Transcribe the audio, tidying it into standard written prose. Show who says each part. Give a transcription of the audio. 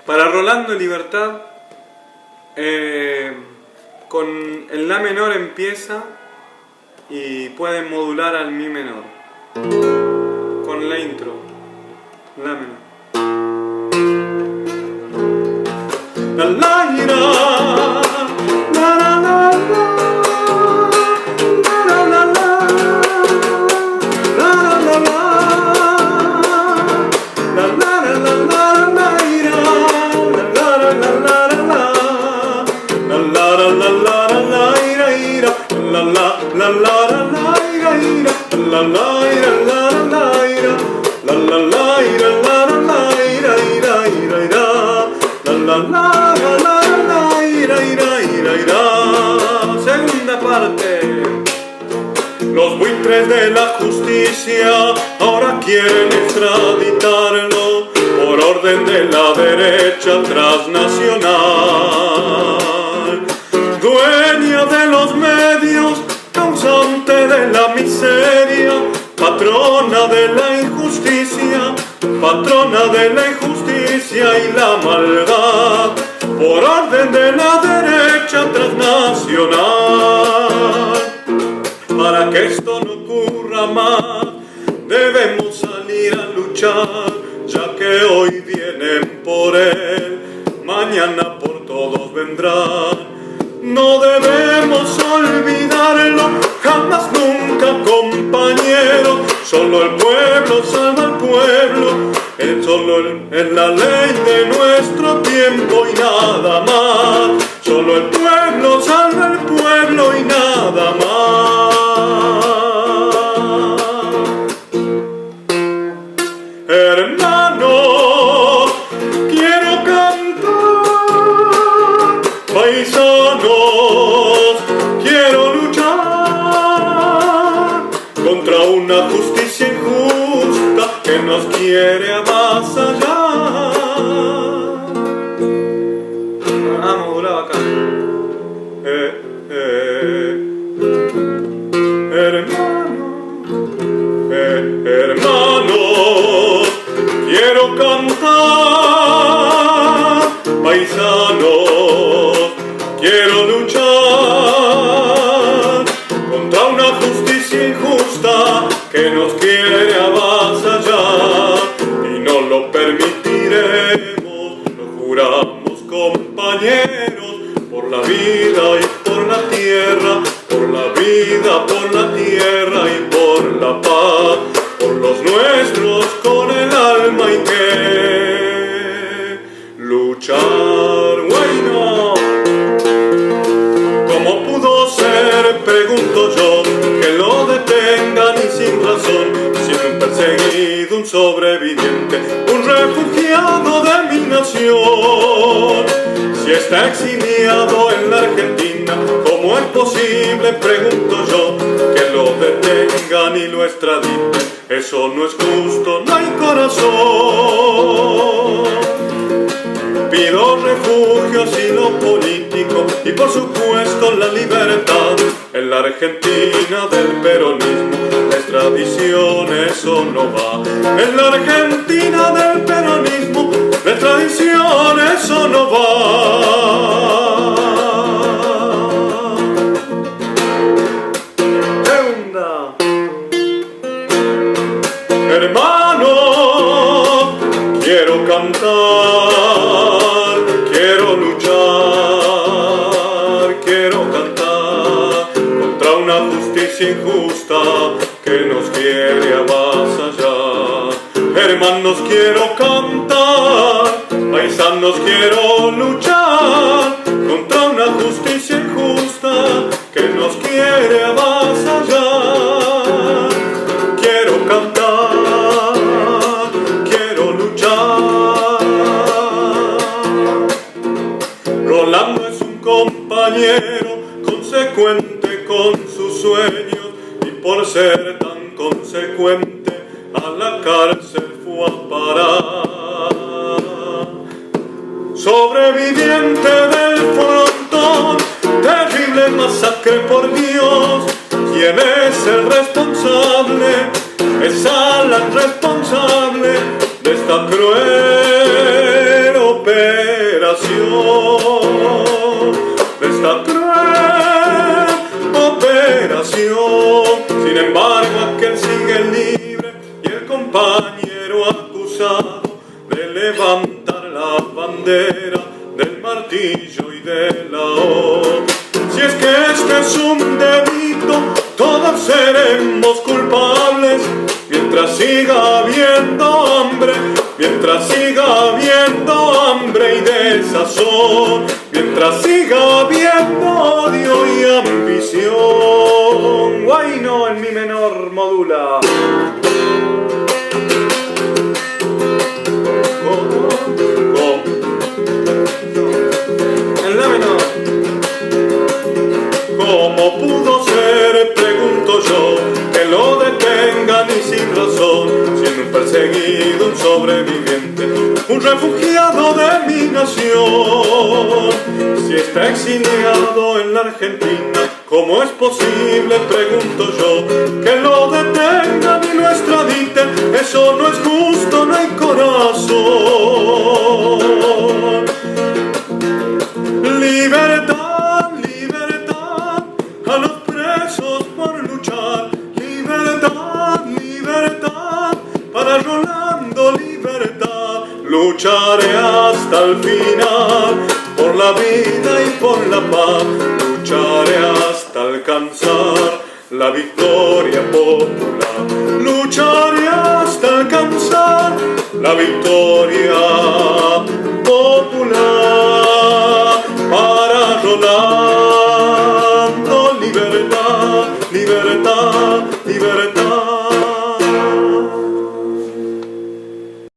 Speaker 1: Para Rolando Libertad, con el La menor empieza y pueden modular al Mi menor. Con la intro, La menor. La la ira, la la la la, la la la, la la la la, la la la la la ira, la la la la la, la la la la la ira ira, la la la la la ira ira, la la ira la la ira, la la la ira la la ira ira ira ira, la la la. Segunda parte. Los buitres de la justicia ahora quieren extraditarlo por orden de la derecha transnacional. Dueña de los medios, causante de la miseria, patrona de la injusticia, patrona de la injusticia y la maldad, por orden de la derecha transnacional. Para que esto no ocurra más, debemos salir a luchar, ya que hoy vienen por él, mañana por todos vendrán. No debemos olvidarlo, jamás nunca, compañero. Solo el pueblo salva al pueblo, es la ley de nuestro tiempo y nada más. Solo el pueblo salva al pueblo y nada más. Hermanos, quiero cantar, paisanos, quiero luchar contra una justicia injusta que nos quiere avasallar. Vamos, volaba acá. Hermanos, quiero cantar, paisanos, quiero luchar contra una justicia injusta que nos quiere avasallar, y no lo permitiremos, lo juramos, compañeros, por la vida y por la tierra, por la vida, por la tierra y por la paz, por los nuestros con el alma hay que luchar. Bueno, ¿cómo pudo ser, pregunto yo, que lo detengan y sin razón, siendo un perseguido, un sobreviviente, un refugiado de mi nación? Si está exiliado en la Argentina, ¿cómo es posible, pregunto yo, que lo detengan y lo extraditen? Eso no es justo, no hay corazón. Pido refugio, asilo político y por supuesto la libertad. En la Argentina del peronismo, la extradición, eso no va. En la Argentina del peronismo, la extradición, eso no va. Segunda. Hermano, quiero cantar, quiero luchar, quiero cantar contra una justicia injusta que nos quiere avasallar. Hermanos, quiero cantar, paisanos, quiero luchar contra una justicia injusta que nos quiere avasallar. Quiero cantar, quiero luchar. Rolando es un compañero consecuente con sus sueños, y por ser tan consecuente a la cárcel fue a parar. Sobreviviente del frontón, terrible masacre, por Dios. ¿Quién es el responsable? Es Alan responsable de esta cruel operación. cansado de levantar la bandera del martillo y de la hoz. Si es que este es un delito, todos seremos culpables. Mientras siga habiendo hambre, mientras siga habiendo hambre y desazón, mientras siga habiendo odio y ambición. Guayno en mi menor modula. En la menor. ¿Cómo pudo ser, pregunto yo, que lo detengan y sin razón, siendo un perseguido, un sobreviviente, un refugiado de mi nación? Si está exiliado en la Argentina, ¿cómo es posible, pregunto yo, que lo detengan y lo extraditen? Eso no es justo, no hay corazón. Libertad, libertad a los presos por luchar. Libertad, libertad para Rolando, libertad. Lucharé hasta el final por la vida y por la paz. Lucharé hasta alcanzar la victoria popular. Lucharé hasta alcanzar la victoria